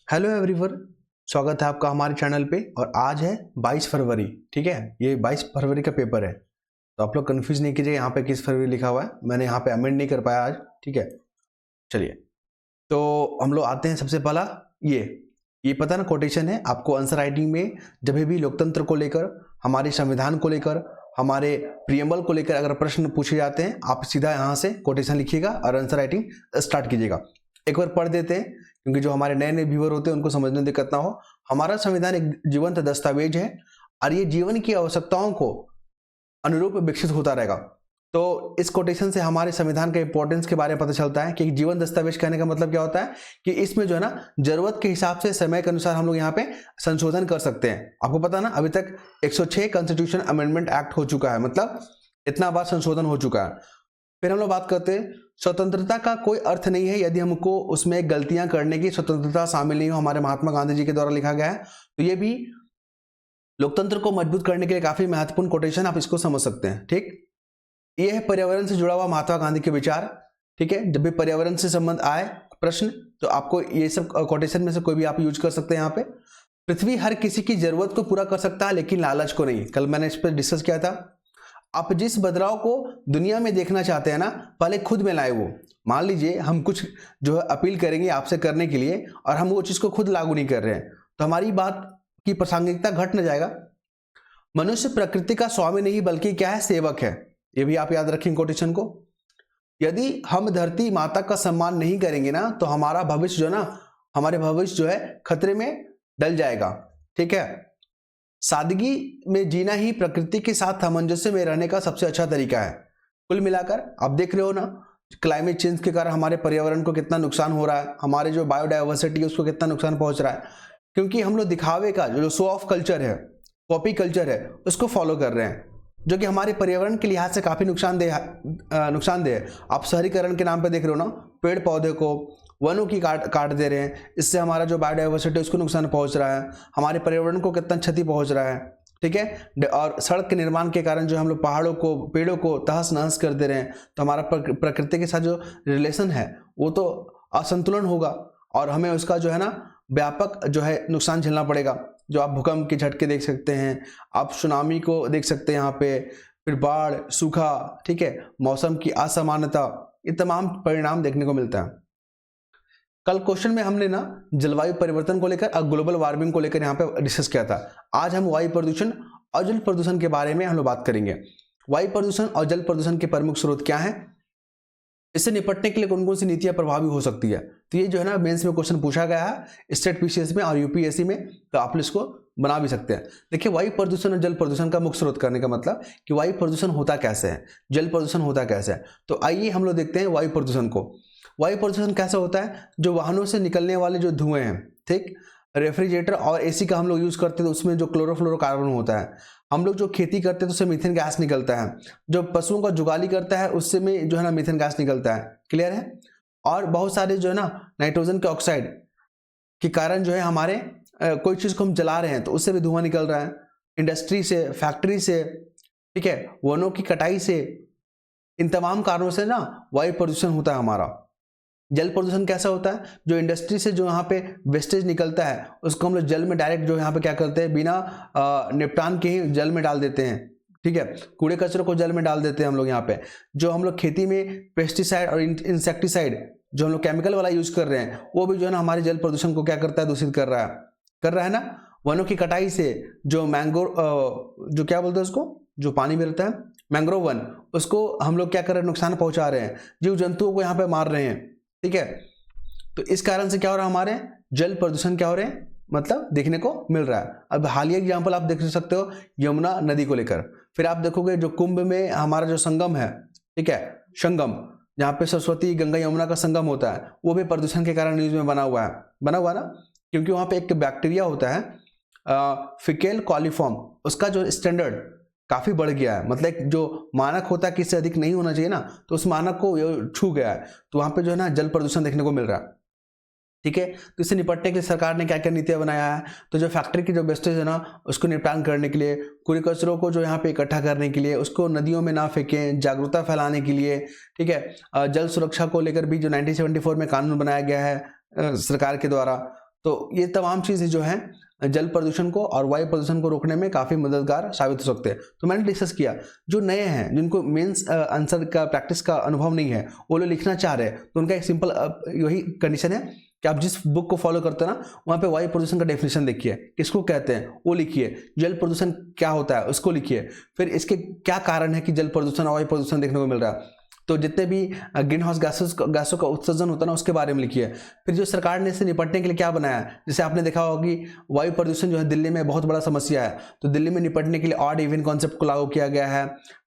Hello everyone, स्वागत है आपका हमारे चैनल पे। और आज है 22 फरवरी। ठीक है, ये 22 फरवरी का पेपर है, तो आप लोग कंफ्यूज नहीं कीजिए यहाँ पे किस फरवरी लिखा हुआ है। मैंने यहाँ पे अमेंड नहीं कर पाया आज। ठीक है, चलिए तो हम लोग आते हैं। सबसे पहला ये पता ना, कोटेशन है आपको आंसर राइटिंग में। जब भी लोकतंत्र को लेकर, हमारे संविधान को लेकर, हमारे प्रियम्बल को लेकर अगर प्रश्न पूछे जाते हैं, आप सीधा यहाँ से कोटेशन लिखिएगा और आंसर राइटिंग स्टार्ट कीजिएगा। एक बार पढ़ देते हैं, क्योंकि जो हमारे नए नए व्यूअर होते हैं उनको समझने में दिक्कत ना हो। हमारा संविधान एक जीवंत दस्तावेज है और ये जीवन की आवश्यकताओं को अनुरूप विकसित होता रहेगा। तो इस कोटेशन से हमारे संविधान के इंपॉर्टेंस के बारे में पता चलता है कि जीवन दस्तावेज कहने का मतलब क्या होता है कि इसमें जो है ना, जरूरत के हिसाब से समय के अनुसार हम लोग यहाँ पे संशोधन कर सकते हैं। आपको पता ना, अभी तक 106 कॉन्स्टिट्यूशन अमेंडमेंट एक्ट हो चुका है, मतलब इतना बार संशोधन हो चुका है। फिर हम लोग बात करते हैं, स्वतंत्रता का कोई अर्थ नहीं है यदि हमको उसमें गलतियां करने की स्वतंत्रता शामिल नहीं हो। हमारे महात्मा गांधी जी के द्वारा लिखा गया है। तो ये भी लोकतंत्र को मजबूत करने के लिए काफी महत्वपूर्ण कोटेशन, आप इसको समझ सकते हैं। ठीक, ये है पर्यावरण से जुड़ा हुआ महात्मा गांधी के विचार। ठीक है, जब भी पर्यावरण से संबंध आए प्रश्न, तो आपको ये सब कोटेशन में से कोई भी आप यूज कर सकते हैं। यहाँ पे पृथ्वी हर किसी की जरूरत को पूरा कर सकता है, लेकिन लालच को नहीं। कल मैंने इस पर डिस्कस किया था। आप जिस बदलाव को दुनिया में देखना चाहते हैं ना, पहले खुद में लाए वो। मान लीजिए हम कुछ जो है अपील करेंगे आपसे करने के लिए, और हम वो चीज को खुद लागू नहीं कर रहे हैं, तो हमारी बात की प्रासंगिकता घट न जाएगा। मनुष्य प्रकृति का स्वामी नहीं बल्कि क्या है, सेवक है। ये भी आप याद रखें कोटेशन को। यदि हम धरती माता का सम्मान नहीं करेंगे ना, तो हमारा भविष्य जो है ना, हमारे भविष्य जो है खतरे में डल जाएगा। ठीक है, सादगी में जीना ही प्रकृति के साथ सामंजस्य में रहने का सबसे अच्छा तरीका है। कुल मिलाकर आप देख रहे हो ना, क्लाइमेट चेंज के कारण हमारे पर्यावरण को कितना नुकसान हो रहा है, हमारे जो बायोडाइवर्सिटी है उसको कितना नुकसान पहुंच रहा है, क्योंकि हम लोग दिखावे का जो शो ऑफ कल्चर है, कॉपी कल्चर है, उसको फॉलो कर रहे हैं, जो कि हमारे पर्यावरण के लिहाज से काफी नुकसानदेह है। आप शहरीकरण के नाम पे देख रहे हो ना, पेड़ पौधे को, वनों की काट दे रहे हैं। इससे हमारा जो बायोडाइवर्सिटी है उसको नुकसान पहुंच रहा है, हमारे पर्यावरण को कितना क्षति पहुंच रहा है। ठीक है, और सड़क के निर्माण के कारण जो हम लोग पहाड़ों को, पेड़ों को तहस नहस कर दे रहे हैं, तो हमारा प्रकृति के साथ जो रिलेशन है वो तो असंतुलन होगा, और हमें उसका जो है ना व्यापक जो है नुकसान झेलना पड़ेगा। जो आप भूकंप के झटके देख सकते हैं, आप सुनामी को देख सकते हैं यहाँ पे, फिर बाढ़, सूखा, ठीक है, मौसम की असमानता, ये तमाम परिणाम देखने को मिलता है। कल क्वेश्चन में हमने ना जलवायु परिवर्तन को लेकर और ग्लोबल वार्मिंग को लेकर यहाँ पे डिस्कस किया था। आज हम वायु प्रदूषण और जल प्रदूषण के बारे में हम लोग बात करेंगे। वायु प्रदूषण और जल प्रदूषण के प्रमुख स्रोत क्या हैं, इससे निपटने के लिए कौन कौन सी नीतियां प्रभावी हो सकती है। तो ये जो है ना मेंस में क्वेश्चन पूछा गया है, स्टेट पीसीएस में और यूपीएससी में, तो आप इसको बना भी सकते हैं। देखिए, वायु प्रदूषण और जल प्रदूषण का मुख्य स्रोत करने का मतलब कि वायु प्रदूषण होता कैसे है, जल प्रदूषण होता कैसे है। तो आइए हम लोग देखते हैं वायु प्रदूषण को। वायु प्रदूषण कैसे होता है, जो वाहनों से निकलने वाले जो धुएं हैं, ठीक, रेफ्रिजरेटर और एसी का हम लोग यूज करते हैं तो उसमें जो क्लोरोफ्लोरोकार्बन होता है, हम लोग जो खेती करते हैं तो उससे मीथेन गैस निकलता है, जो पशुओं का जुगाली करता है उससे में जो है ना मीथेन गैस निकलता है। क्लियर है। और बहुत सारे जो है ना नाइट्रोजन के ऑक्साइड के कारण जो है हमारे कोई चीज को हम जला रहे हैं तो उससे भी धुआं निकल रहा है, इंडस्ट्री से, फैक्ट्री से, ठीक है, वनों की कटाई से, इन तमाम कारणों से ना वायु प्रदूषण होता है हमारा। जल प्रदूषण कैसा होता है, जो इंडस्ट्री से जो यहाँ पे वेस्टेज निकलता है उसको हम लोग जल में डायरेक्ट जो यहाँ पे क्या करते हैं, बिना निपटान के ही जल में डाल देते हैं। ठीक है, कूड़े कचरे को जल में डाल देते हैं हम लोग। यहाँ पे जो हम लोग खेती में पेस्टिसाइड और इंसेक्टिसाइड जो हम लोग केमिकल वाला यूज कर रहे हैं, वो भी जो है ना हमारे जल प्रदूषण को क्या करता है, दूषित कर रहा है ना। वनों की कटाई से जो जो क्या बोलते हैं उसको, जो पानी में रहता है मैंग्रोव वन, उसको हम लोग क्या कर रहे हैं, नुकसान पहुंचा रहे हैं, जीव जंतुओं को यहाँ पे मार रहे हैं। ठीक है, तो इस कारण से क्या हो रहा है, हमारे जल प्रदूषण क्या हो रहे हैं, मतलब देखने को मिल रहा है। अब हालिया एग्जाम्पल आप देख सकते हो यमुना नदी को लेकर। फिर आप देखोगे जो कुंभ में हमारा जो संगम है, ठीक है, संगम जहाँ पे सरस्वती गंगा यमुना का संगम होता है, वो भी प्रदूषण के कारण न्यूज में बना हुआ ना, क्योंकि वहाँ पे एक बैक्टीरिया होता है फिकेल कॉलीफॉर्म, उसका जो स्टैंडर्ड काफी बढ़ गया है, मतलब जो मानक होता है कि इससे अधिक नहीं होना चाहिए ना, तो उस मानक को छू गया है, तो वहां पे जो है ना जल प्रदूषण देखने को मिल रहा है। ठीक है, तो इससे निपटने के लिए सरकार ने क्या क्या नीतियां बनाया है, तो जो फैक्ट्री की जो वेस्टेज है ना उसको निपटान करने के लिए, कूड़े कचरों को जो यहाँ पे इकट्ठा करने के लिए, उसको नदियों में ना फेंकें, जागरूकता फैलाने के लिए। ठीक है, जल सुरक्षा को लेकर भी जो 1974 में कानून बनाया गया है सरकार के द्वारा, तो ये तमाम चीज़ें जो हैं जल प्रदूषण को और वायु प्रदूषण को रोकने में काफ़ी मददगार साबित हो सकते हैं। तो मैंने डिस्कस किया, जो नए हैं जिनको मेंस आंसर का प्रैक्टिस का अनुभव नहीं है, वो लोग लिखना चाह रहे हैं, तो उनका एक सिंपल यही कंडीशन है कि आप जिस बुक को फॉलो करते हो ना, वहाँ पे वायु प्रदूषण का डेफिनेशन देखिए, किसको कहते हैं वो लिखिए, जल प्रदूषण क्या होता है उसको लिखिए, फिर इसके क्या कारण है कि जल प्रदूषण और वायु प्रदूषण देखने को मिल रहा है, तो जितने भी ग्रीन हाउस गैसों का उत्सर्जन होता है ना उसके बारे में लिखिए। फिर जो सरकार ने इससे निपटने के लिए क्या बनाया है, जैसे आपने देखा होगा कि वायु प्रदूषण जो है दिल्ली में बहुत बड़ा समस्या है, तो दिल्ली में निपटने के लिए ऑड इवन कॉन्सेप्ट को लागू किया गया है।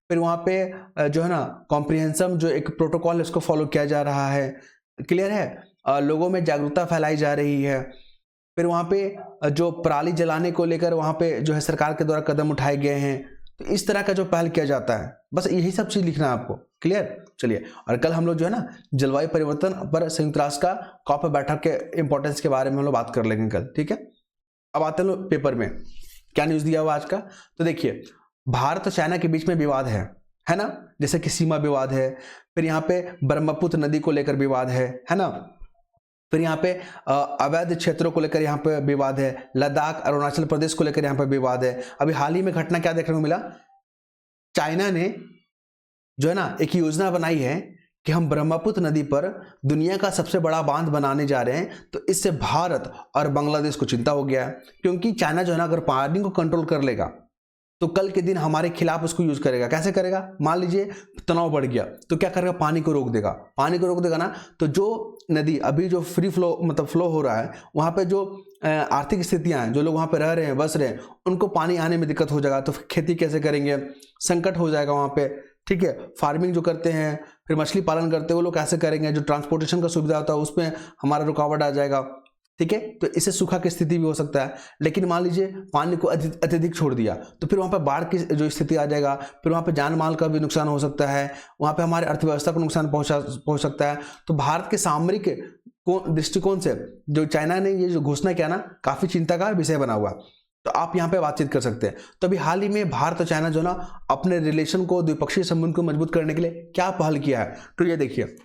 फिर वहाँ पे जो है ना कॉम्प्रिहेंसिव जो एक प्रोटोकॉल है उसको फॉलो किया जा रहा है, क्लियर है, लोगों में जागरूकता फैलाई जा रही है। फिर वहाँ पे जो पराली जलाने को लेकर वहाँ पे जो है सरकार के द्वारा कदम उठाए गए हैं, तो इस तरह का जो पहल किया जाता है, बस यही सब चीज़ लिखना है आपको, क्लियर। चलिए, और कल हम लोग जो है ना जलवायु परिवर्तन पर संयुक्त राष्ट्र का कॉप बैठक के इंपॉर्टेंस के बारे में हम लोग बात कर लेंगे कल, ठीक है। अब आते हैं लोग पेपर में क्या न्यूज़ दिया हुआ आज का। तो देखिए, भारत और चाइना के बीच में विवाद है ना, जैसे कि सीमा विवाद है, फिर यहाँ पे ब्रह्मपुत्र नदी को लेकर विवाद है ना, फिर यहाँ पे अवैध क्षेत्रों को लेकर यहाँ पे विवाद है, लद्दाख अरुणाचल प्रदेश को लेकर यहाँ पे विवाद है। अभी हाल ही में घटना क्या देखने को मिला, चाइना ने जो है ना एक योजना बनाई है कि हम ब्रह्मपुत्र नदी पर दुनिया का सबसे बड़ा बांध बनाने जा रहे हैं। तो इससे भारत और बांग्लादेश को चिंता हो गया है, क्योंकि चाइना जो है ना अगर पानी को कंट्रोल कर लेगा तो कल के दिन हमारे खिलाफ उसको यूज करेगा। कैसे करेगा, मान लीजिए तनाव बढ़ गया तो क्या करेगा, पानी को रोक देगा। पानी को रोक देगा ना, तो जो नदी अभी जो फ्री फ्लो मतलब फ्लो हो रहा है, वहाँ पे जो आर्थिक स्थितियाँ हैं, जो लोग वहाँ पे रह रहे हैं बस रहे हैं, उनको पानी आने में दिक्कत हो जाएगा। तो खेती कैसे करेंगे, संकट हो जाएगा वहाँ पे, ठीक है। फार्मिंग जो करते हैं, फिर मछली पालन करते हैं, वो लोग कैसे करेंगे, जो ट्रांसपोर्टेशन का सुविधा होता है उसमें हमारा रुकावट आ जाएगा, ठीक है। तो इससे सूखा की स्थिति भी हो सकता है। लेकिन मान लीजिए पानी को अत्यधिक छोड़ दिया तो फिर वहाँ पर बाढ़ की जो स्थिति आ जाएगा, फिर वहाँ पे जान माल का भी नुकसान हो सकता है, वहाँ पे हमारे अर्थव्यवस्था को नुकसान पहुँच सकता है। तो भारत के सामरिक दृष्टिकोण से जो चाइना ने ये जो घोषणा किया ना, काफ़ी चिंता का विषय बना हुआ। तो आप यहाँ पे बातचीत कर सकते हैं। तो अभी हाल ही में भारत और चाइना जो ना अपने रिलेशन को, द्विपक्षीय संबंध को मजबूत करने के लिए क्या पहल किया है, तो ये देखिए,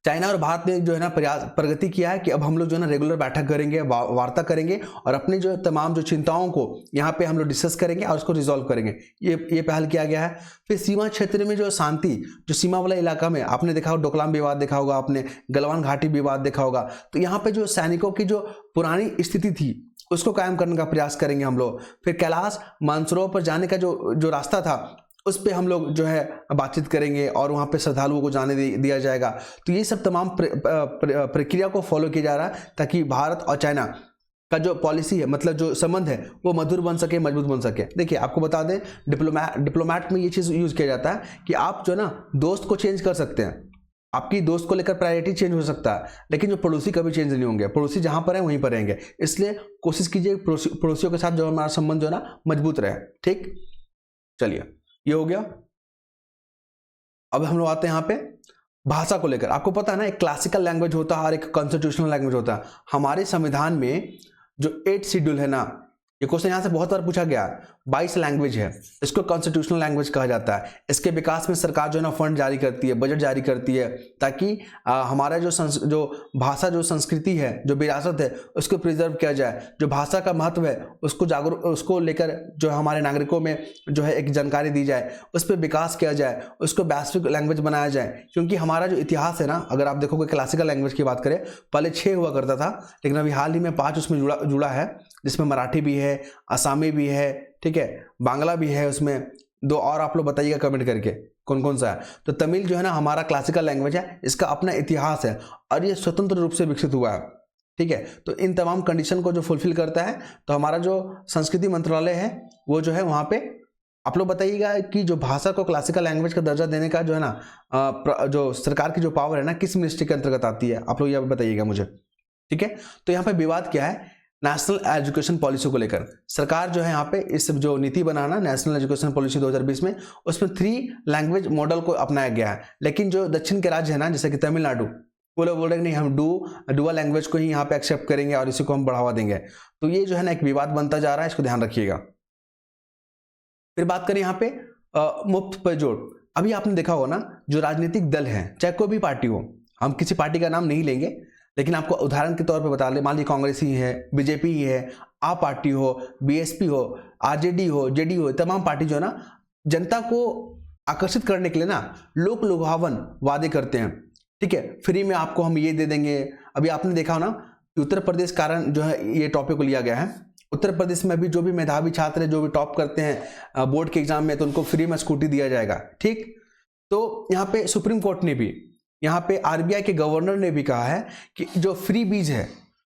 चाइना और भारत ने जो है ना प्रगति किया है कि अब हम लोग जो है ना रेगुलर बैठक करेंगे, वार्ता करेंगे और अपनी जो तमाम जो चिंताओं को यहाँ पे हम लोग डिस्कस करेंगे और उसको रिजॉल्व करेंगे। ये पहल किया गया है। फिर सीमा क्षेत्र में जो शांति, जो सीमा वाला इलाका में आपने देखा होगा, डोकलाम विवाद देखा होगा आपने, गलवान घाटी विवाद देखा होगा, तो यहाँ पे जो सैनिकों की जो पुरानी स्थिति थी उसको कायम करने का प्रयास करेंगे हम लोग। फिर कैलाश मानसरोवर पर जाने का जो रास्ता था उस पे हम लोग जो है बातचीत करेंगे और वहाँ पे श्रद्धालुओं को जाने दिया जाएगा। तो ये सब तमाम प्रक्रिया को फॉलो किया जा रहा है ताकि भारत और चाइना का जो पॉलिसी है, मतलब जो संबंध है, वो मधुर बन सके, मजबूत बन सके। देखिए, आपको बता दें, डिप्लोमैट में ये चीज़ यूज़ किया जाता है कि आप जो है ना दोस्त को चेंज कर सकते हैं, आपकी दोस्त को लेकर प्रायोरिटी चेंज हो सकता है, लेकिन जो पड़ोसी कभी चेंज नहीं होंगे। पड़ोसी जहाँ पर है वहीं पर रहेंगे। इसलिए कोशिश कीजिए पड़ोसियों के साथ जो हमारा संबंध जो है ना मजबूत रहे, ठीक। चलिए, ये हो गया। अब हम लोग आते हैं यहाँ पे भाषा को लेकर। आपको पता है ना, एक क्लासिकल लैंग्वेज होता है और एक कॉन्स्टिट्यूशनल लैंग्वेज होता है। हमारे संविधान में जो 8th शेड्यूल है ना, ये क्वेश्चन यहाँ से बहुत बार पूछा गया, 22 लैंग्वेज है, इसको कॉन्स्टिट्यूशनल लैंग्वेज कहा जाता है। इसके विकास में सरकार जो है ना फंड जारी करती है, बजट जारी करती है, ताकि हमारा जो भाषा, जो संस्कृति है, जो विरासत है, उसको प्रिजर्व किया जाए। जो भाषा का महत्व है उसको लेकर जो हमारे नागरिकों में जो है एक जानकारी दी जाए, उस पर विकास किया जाए, उसको वैश्विक लैंग्वेज बनाया जाए। क्योंकि हमारा जो इतिहास है ना, अगर आप देखोगे क्लासिकल लैंग्वेज की बात करें, पहले 6 हुआ करता था, लेकिन अभी हाल ही में 5 उसमें जुड़ा है, जिसमें मराठी भी है, असमी भी है, ठीक है, बांग्ला भी है, उसमें 2 और आप लोग बताइएगा कमेंट करके कौन कौन सा है। तो तमिल जो है ना हमारा क्लासिकल लैंग्वेज है, इसका अपना इतिहास है और ये स्वतंत्र रूप से विकसित हुआ है, ठीक है। तो इन तमाम कंडीशन को जो फुलफिल करता है, तो हमारा जो संस्कृति मंत्रालय है वो जो है वहाँ पे आप लोग बताइएगा कि जो भाषा को क्लासिकल लैंग्वेज का दर्जा देने का जो है ना जो सरकार की जो पावर है ना, किस मिनिस्ट्री के अंतर्गत आती है, आप लोग ये बताइएगा मुझे, ठीक है। तो यहाँ पे विवाद क्या है, नेशनल एजुकेशन पॉलिसी को लेकर। सरकार जो है यहाँ पे इस जो नीति बनाना नेशनल एजुकेशन पॉलिसी 2020 में, उसमें 3 लैंग्वेज मॉडल को अपनाया गया है। लेकिन जो दक्षिण के राज्य है ना, जैसे कि तमिलनाडु, वो लोग बोल रहे हैं नहीं, हम डुअल लैंग्वेज को ही यहाँ पे एक्सेप्ट करेंगे और इसी को हम बढ़ावा देंगे। तो ये जो है ना एक विवाद बनता जा रहा है, इसको ध्यान रखिएगा। फिर बात करें यहाँ पे मुफ्त पेयजोल। अभी आपने देखा होगा ना, जो राजनीतिक दल है, चाहे कोई भी पार्टी हो, हम किसी पार्टी का नाम नहीं लेंगे, लेकिन आपको उदाहरण के तौर पे बता ले, मान लीजिए कांग्रेस ही है, बीजेपी ही है, आप पार्टी हो, बीएसपी हो, आरजेडी हो, जेडी हो, तमाम पार्टी जो है ना जनता को आकर्षित करने के लिए ना लोक लुभावन वादे करते हैं, ठीक है। फ्री में आपको हम ये दे देंगे। अभी आपने देखा हो ना, उत्तर प्रदेश कारण जो है ये टॉपिक को लिया गया है। उत्तर प्रदेश में अभी जो भी मेधावी छात्र है, जो भी टॉप करते हैं बोर्ड के एग्जाम में, तो उनको फ्री में स्कूटी दिया जाएगा, ठीक। तो यहाँ पे सुप्रीम कोर्ट ने भी, यहाँ पे आरबीआई के गवर्नर ने भी कहा है कि जो फ्री बीज है,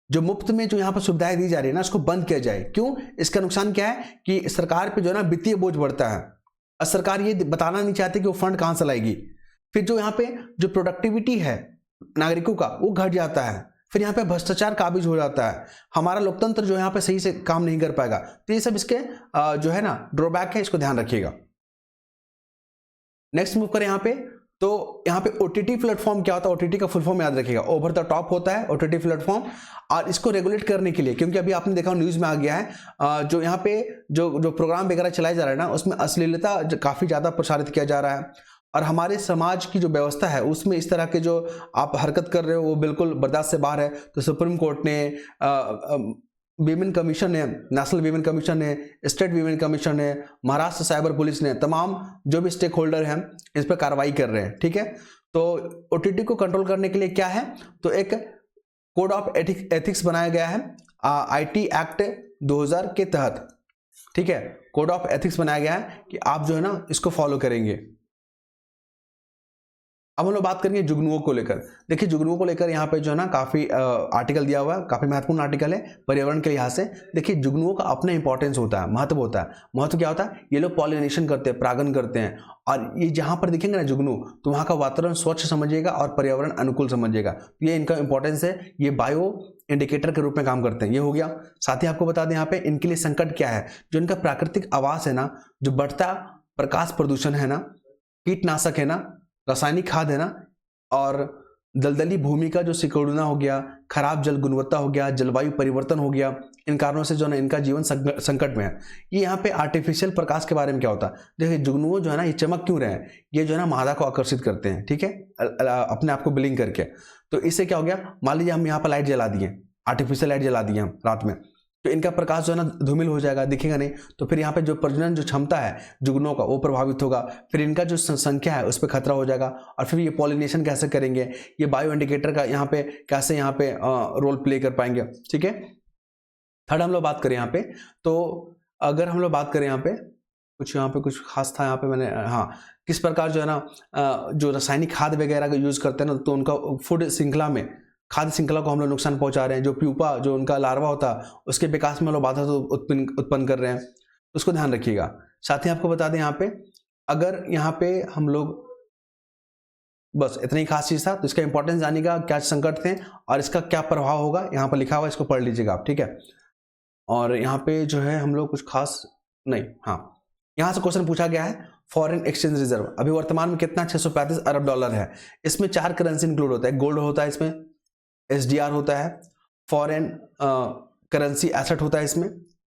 जो मुफ्त में जो यहाँ पर सुविधाएं दी जा रही है ना, उसको बंद किया जाए। क्यों? इसका नुकसान क्या है कि सरकार पे जो है ना वित्तीय बोझ बढ़ता है, और सरकार ये बताना नहीं चाहती कि वो फंड कहाँ से लाएगी। फिर जो यहाँ पे जो प्रोडक्टिविटी है नागरिकों का, वो घट जाता है। फिर यहाँ पे भ्रष्टाचार काबिज हो जाता है, हमारा लोकतंत्र जो यहाँ पे सही से काम नहीं कर पाएगा। तो ये सब इसके जो है ना ड्रॉबैक है, इसको ध्यान रखिएगा। नेक्स्ट मूव करें यहाँ पे, तो यहाँ पे ओटीटी प्लेटफॉर्म क्या होता है? ओटीटी का फुल फॉर्म याद रखिएगा, ओवर द टॉप होता है ओटीटी प्लेटफॉर्म। और इसको रेगुलेट करने के लिए, क्योंकि अभी आपने देखा न्यूज में आ गया है, जो यहाँ पे जो प्रोग्राम वगैरह चलाए जा रहे हैं ना, उसमें अश्लीलता काफी ज्यादा प्रसारित किया जा रहा है, और हमारे समाज की जो व्यवस्था है उसमें इस तरह के जो आप हरकत कर रहे हो वो बिल्कुल बर्दाश्त से बाहर है। तो सुप्रीम कोर्ट ने, वीमेन कमीशन है, नेशनल वीमेन कमीशन है, स्टेट वीमेन कमीशन है, महाराष्ट्र साइबर पुलिस ने, तमाम जो भी स्टेक होल्डर हैं इस पर कार्रवाई कर रहे हैं, ठीक है। तो ओटीटी को कंट्रोल करने के लिए क्या है, तो एक कोड ऑफ एथिक्स बनाया गया है आईटी एक्ट 2000 के तहत, ठीक है। कोड ऑफ एथिक्स बनाया गया है कि आप जो है ना इसको फॉलो करेंगे। अब हम लोग बात करेंगे जुगनुओं को लेकर। देखिए जुगनुओं को लेकर यहाँ पे जो है ना काफी आर्टिकल दिया हुआ है, काफी महत्वपूर्ण आर्टिकल है पर्यावरण के लिहाज से। देखिए जुगनुओं का अपना इंपॉर्टेंस होता है, महत्व होता है। महत्व क्या होता है? ये लोग पॉलिनेशन करते हैं, परागन करते हैं, और ये जहाँ पर दिखेंगे ना जुगनू, तो वहाँ का वातावरण स्वच्छ समझिएगा और पर्यावरण अनुकूल समझिएगा। ये इनका इंपॉर्टेंस है, ये बायो इंडिकेटर के रूप में काम करते हैं। ये हो गया। साथ ही आपको बता दें यहाँ पे इनके लिए संकट क्या है। जो इनका प्राकृतिक आवास है ना, जो बढ़ता प्रकाश प्रदूषण है ना, कीटनाशक है ना, रासायनिक खाद है ना, और दलदली भूमि का जो सिकुड़ना हो गया, खराब जल गुणवत्ता हो गया, जलवायु परिवर्तन हो गया, इन कारणों से जो है ना इनका जीवन संकट में है। ये यहाँ पे आर्टिफिशियल प्रकाश के बारे में क्या होता है, देखिए जुगनुओं जो है ना ये चमक क्यों रहे हैं, ये जो है ना मादा को आकर्षित करते हैं, ठीक है, अपने आप को ब्लिंक करके। तो इससे क्या हो गया, मान लीजिए हम यहाँ पर लाइट जला दिए, आर्टिफिशियल लाइट जला दिए हम रात में, तो इनका प्रकाश जो है ना धूमिल हो जाएगा, दिखेगा नहीं। तो फिर यहाँ पे जो प्रजनन जो क्षमता है जुगनुओं का वो प्रभावित होगा, फिर इनका जो संख्या है उस पर खतरा हो जाएगा। और फिर ये पॉलिनेशन कैसे करेंगे, ये बायो इंडिकेटर का यहाँ पे कैसे यहाँ पे रोल प्ले कर पाएंगे, ठीक है। थर्ड हम लोग बात करें यहाँ पे, तो अगर हम लोग बात करें यहाँ पे कुछ खास था यहाँ पे मैंने, हाँ, किस प्रकार जो है ना जो रासायनिक खाद वगैरह का यूज़ करते हैं ना, तो उनका फूड श्रृंखला में, खाद्य श्रृंखला को हम लोग नुकसान पहुंचा रहे हैं। जो प्यूपा, जो उनका लार्वा होता है, उसके विकास में हम लोग बाधा तो उत्पन्न कर रहे हैं, तो उसको ध्यान रखिएगा। साथ ही आपको बता दें यहाँ पे, अगर यहाँ पे हम लोग, बस इतना ही खास चीज़ था। तो इसका इंपॉर्टेंस जानिएगा, क्या संकट थे और इसका क्या प्रभाव होगा, यहाँ पर लिखा हुआ है, इसको पढ़ लीजिएगा आप, ठीक है। और यहाँ पे जो है हम लोग कुछ खास नहीं, हाँ, यहाँ से क्वेश्चन पूछा गया है, फॉरेन एक्सचेंज रिजर्व अभी वर्तमान में कितना, 635 अरब डॉलर है। इसमें 4 करेंसी इंक्लूड होता है, गोल्ड होता है इसमें, SDR होता है, फॉरेन करेंसी एसेट होता है इसमें,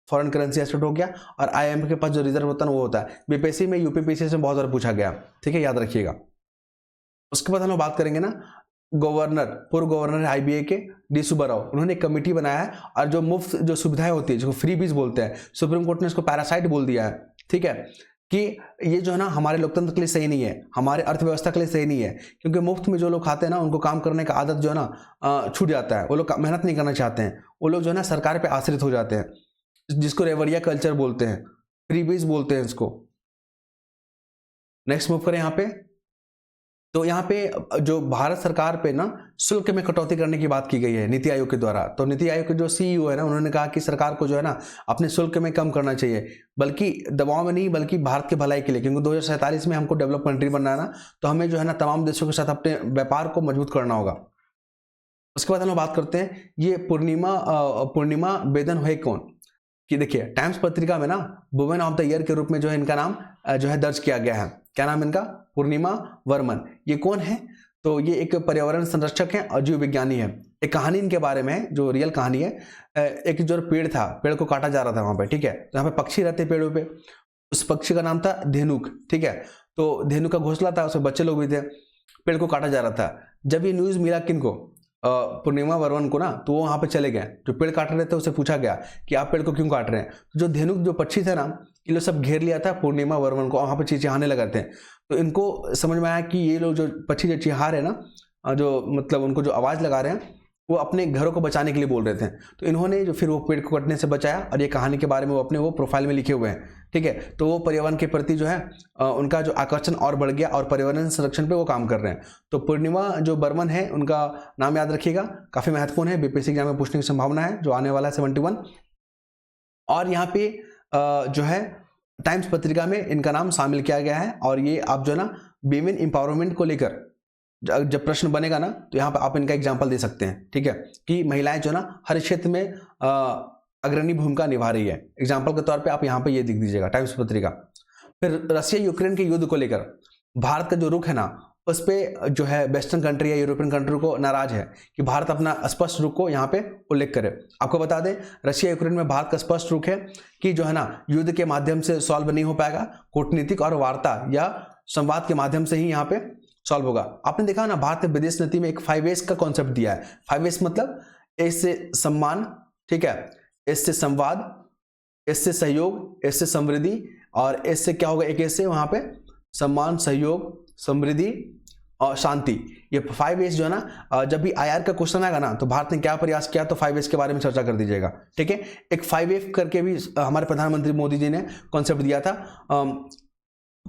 फॉरेन करेंसी एसेट हो गया, और IMF के पास जो रिजर्व होता है वो होता है। बीपीएससी में, यूपीपीएससी से बहुत बार पूछा गया, ठीक है, याद रखिएगा। उसके बाद हम लोग बात करेंगे ना, गवर्नर, पूर्व गवर्नर है IBA के, डी सुब्बाराव, उन्होंने एक कमेटी बनाया है, और जो मुफ्त जो सुविधाएं होती है, जो फ्री बीज बोलते हैं, सुप्रीम कोर्ट ने इसको पैरासाइट बोल दिया है, ठीक है, कि ये जो है ना हमारे लोकतंत्र के लिए सही नहीं है, हमारे अर्थव्यवस्था के लिए सही नहीं है। क्योंकि मुफ्त में जो लोग खाते हैं ना, उनको काम करने का आदत जो है ना छूट जाता है, वो लोग मेहनत नहीं करना चाहते हैं, वो लोग जो है ना सरकार पे आश्रित हो जाते हैं, जिसको रेवड़िया कल्चर बोलते हैं, फ्री बीज बोलते हैं इसको। नेक्स्ट मूव करें यहाँ पे, तो यहाँ पे जो भारत सरकार पे ना शुल्क में कटौती करने की बात की गई है नीति आयोग के द्वारा। तो नीति आयोग के जो CEO है ना, उन्होंने कहा कि सरकार को जो है ना अपने शुल्क में कम करना चाहिए, बल्कि दबाव में नहीं, बल्कि भारत के भलाई के लिए, क्योंकि 2047 में हमको डेवलप कंट्री बनना है ना, तो हमें जो है ना तमाम देशों के साथ अपने व्यापार को मजबूत करना होगा। उसके बाद हम लोग बात करते हैं, ये पूर्णिमा बेदन है कौन, कि देखिए टाइम्स पत्रिका में ना वुमेन ऑफ द ईयर के रूप में जो है इनका नाम जो है दर्ज किया गया है। क्या नाम इनका? पूर्णिमा वर्मन। ये कौन है? तो ये एक पर्यावरण संरक्षक है और जीव विज्ञानी है। एक कहानी इनके बारे में है, जो रियल कहानी है। एक जो पेड़ था, पेड़ को काटा जा रहा था वहां पे, ठीक है, तो यहाँ पे पक्षी रहते पेड़ों पे, उस पक्षी का नाम था धेनुक, ठीक है। तो धेनुक का घोंसला था, उसमें बच्चे लोग भी थे, पेड़ को काटा जा रहा था। जब ये न्यूज मिला किनको, पूर्णिमा वर्मन को ना, तो वो वहाँ पे चले गए। जो पेड़ काट रहे थे उससे पूछा गया कि आप पेड़ को क्यों काट रहे हैं। तो जो धेनुक जो पक्षी थे ना, ये लोग सब घेर लिया था पूर्णिमा वर्मन को, वहाँ पे चिचिहाने लगे थे। तो इनको समझ में आया कि ये लोग जो पक्षी जो चिहा रहे हैं ना, जो मतलब उनको जो आवाज़ लगा रहे हैं, वो अपने घरों को बचाने के लिए बोल रहे थे। तो इन्होंने जो फिर वो पेड़ को कटने से बचाया, और ये कहानी के बारे में वो अपने वो प्रोफाइल में लिखे हुए हैं, ठीक है। तो वो पर्यावरण के प्रति जो है उनका जो आकर्षण और बढ़ गया, और पर्यावरण संरक्षण पे वो काम कर रहे हैं। तो पूर्णिमा जो बर्मन है, उनका नाम याद रखिएगा, काफ़ी महत्वपूर्ण है, बीपीएससी एग्जाम में पूछने की संभावना है, जो आने वाला है 71। और यहाँ पे जो है टाइम्स पत्रिका में इनका नाम शामिल किया गया है। और ये आप जो है ना वीमेन एम्पावरमेंट को लेकर जब प्रश्न बनेगा ना, तो यहाँ पे आप इनका एग्जाम्पल दे सकते हैं, ठीक है, कि महिलाएं जो ना हर क्षेत्र में अग्रणी भूमिका निभा रही है। एग्जाम्पल के तौर पे आप यहाँ पे ये लिख दीजिएगा, टाइम्स पत्रिका। फिर रशिया यूक्रेन के युद्ध को लेकर भारत का जो रुख है ना, उस पर जो है वेस्टर्न कंट्री या यूरोपियन कंट्री को नाराज है कि भारत अपना स्पष्ट रुख को यहाँ पे उल्लेख करे। आपको बता दें, रशिया यूक्रेन में भारत का स्पष्ट रुख है कि जो है ना युद्ध के माध्यम से सॉल्व नहीं हो पाएगा, कूटनीतिक और वार्ता या संवाद के माध्यम से ही यहाँ पे सॉल्व होगा। आपने देखा ना, भारत ने विदेश नीति में एक 5S का कॉन्सेप्ट दिया है। 5S मतलब एस से सम्मान, ठीक है, एस से संवाद, एस से सहयोग, एस से समृद्धि, और एस से क्या होगा, एक एस से वहां पे सम्मान, सहयोग, समृद्धि और शांति। ये 5S जो है ना, जब भी IR का क्वेश्चन आएगा ना, तो भारत ने क्या प्रयास किया, तो 5S के बारे में चर्चा कर दीजिएगा, ठीक है। एक 5F करके भी हमारे प्रधानमंत्री मोदी जी ने कॉन्सेप्ट दिया था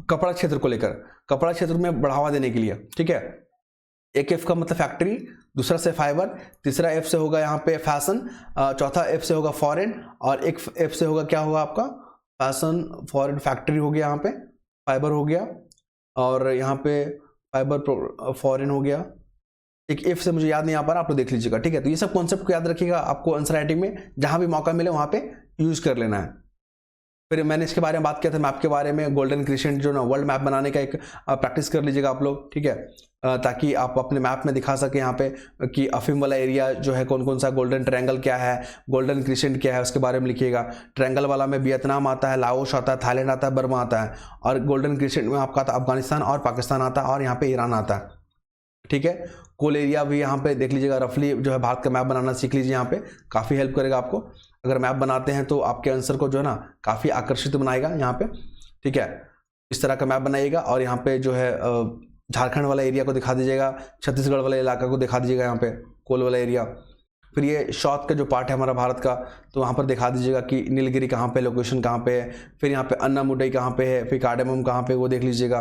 कपड़ा क्षेत्र को लेकर, कपड़ा क्षेत्र में बढ़ावा देने के लिए, ठीक है। एक F का मतलब फैक्ट्री, दूसरा से फाइबर, तीसरा F से होगा यहाँ पे फैशन, चौथा F से होगा फॉरेन, और एक F से होगा क्या होगा आपका फैशन, फॉरेन, फैक्ट्री हो गया, यहाँ पे फाइबर हो गया, और यहाँ पे फाइबर, फॉरेन हो गया। एक F से मुझे याद नहीं आ पा रहा, आप लोग देख लीजिएगा, ठीक है। तो ये सब कॉन्सेप्ट को याद रखिएगा, आपको आंसर राइटिंग में जहां भी मौका मिले वहां पे यूज कर लेना है। फिर मैंने इसके बारे में बात किया था, मैप के बारे में, गोल्डन क्रिसेंट जो ना वर्ल्ड मैप बनाने का एक प्रैक्टिस कर लीजिएगा आप लोग, ठीक है, ताकि आप अपने मैप में दिखा सके यहाँ पे कि अफीम वाला एरिया जो है कौन कौन सा, गोल्डन ट्रायंगल क्या है, गोल्डन क्रिसेंट क्या है, उसके बारे में लिखिएगा। ट्रायंगल वाला में वियतनाम आता है, लाओस आता है, थाईलैंड आता है, बर्मा आता है, और गोल्डन क्रिसेंट में आपका आता अफगानिस्तान और पाकिस्तान आता है, और यहाँ पे ईरान आता है, ठीक है। कोल एरिया भी यहाँ पे देख लीजिएगा, रफली जो है भारत का मैप बनाना सीख लीजिए, यहाँ पे काफ़ी हेल्प करेगा आपको। अगर मैप बनाते हैं तो आपके आंसर को जो है ना काफ़ी आकर्षित बनाएगा यहाँ पे, ठीक है। इस तरह का मैप बनाइएगा, और यहाँ पे जो है झारखंड वाला एरिया को दिखा दीजिएगा, छत्तीसगढ़ वाले इलाका को दिखा दीजिएगा, यहाँ पे कोल वाला एरिया। फिर ये साउथ का जो पार्ट है हमारा भारत का, तो वहाँ पर दिखा दीजिएगा कि नीलगिरी कहाँ पे, लोकेशन कहाँ पे है, फिर यहाँ पे अन्नामुडई कहाँ पे है, फिर कार्डेमम कहाँ पे, वो देख लीजिएगा।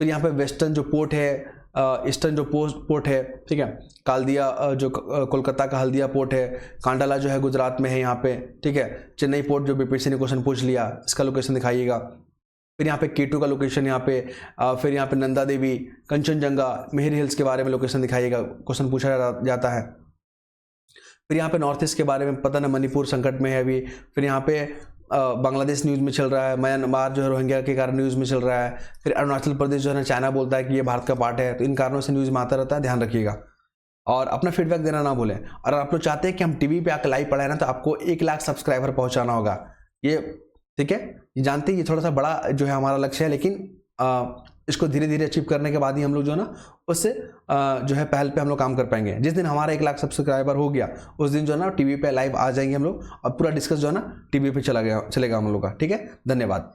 फिर यहाँ पे वेस्टर्न जो पोर्ट है, ईस्टर्न जो पोर्ट है, ठीक है, कालदिया जो कोलकाता का हल्दिया पोर्ट है, कांडाला जो है गुजरात में है यहाँ पे, ठीक है। चेन्नई पोर्ट जो बीपीएससी ने क्वेश्चन पूछ लिया, इसका लोकेशन दिखाइएगा। फिर यहाँ पे K2 का लोकेशन यहाँ पे, फिर यहाँ पे नंदा देवी, कंचनजंगा, मेहर हिल्स के बारे में लोकेशन दिखाइएगा, क्वेश्चन पूछा जाता है। फिर यहाँ पे नॉर्थ ईस्ट के बारे में पता ना, मणिपुर संकट में है अभी। फिर यहाँ पे बांग्लादेश न्यूज़ में चल रहा है, म्यांमार जो है रोहिंग्या के कारण न्यूज़ में चल रहा है। फिर अरुणाचल प्रदेश जो है ना, चाइना बोलता है कि ये भारत का पार्ट है, तो इन कारणों से न्यूज़ में आता रहता है, ध्यान रखिएगा। और अपना फीडबैक देना ना भूलें। और आप लोग चाहते हैं कि हम टीवी पे आकर लाइव पढ़ाएं ना, तो आपको 1 लाख सब्सक्राइबर पहुंचाना होगा, ये ठीक है। ये जानते हैं ये थोड़ा सा बड़ा जो है हमारा लक्ष्य है, लेकिन इसको धीरे धीरे अचीव करने के बाद ही हम लोग जो है ना उससे जो है पहल पे हम लोग काम कर पाएंगे। जिस दिन हमारा 1 लाख सब्सक्राइबर हो गया, उस दिन जो है ना टीवी पे लाइव आ जाएंगे हम लोग, और पूरा डिस्कस जो है ना टीवी पे चलेगा हम लोग का, ठीक है। धन्यवाद।